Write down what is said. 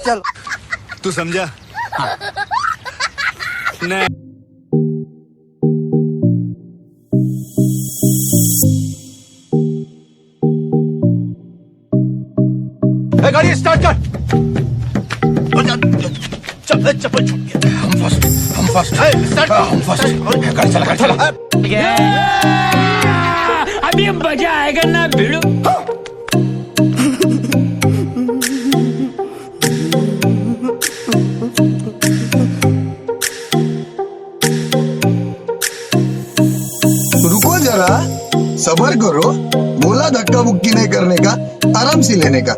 चल. तू समझा? नहीं. गाड़ी स्टार्ट कर. चप्पल छूट गया. हम फर्स्ट स्टार्ट. हम फर्स्ट. गाड़ी चला. अभी मजा आएगा ना भिड़ू. रुको जरा, सबर करो. बोला धक्का मुक्की नहीं करने का, आराम से लेने का.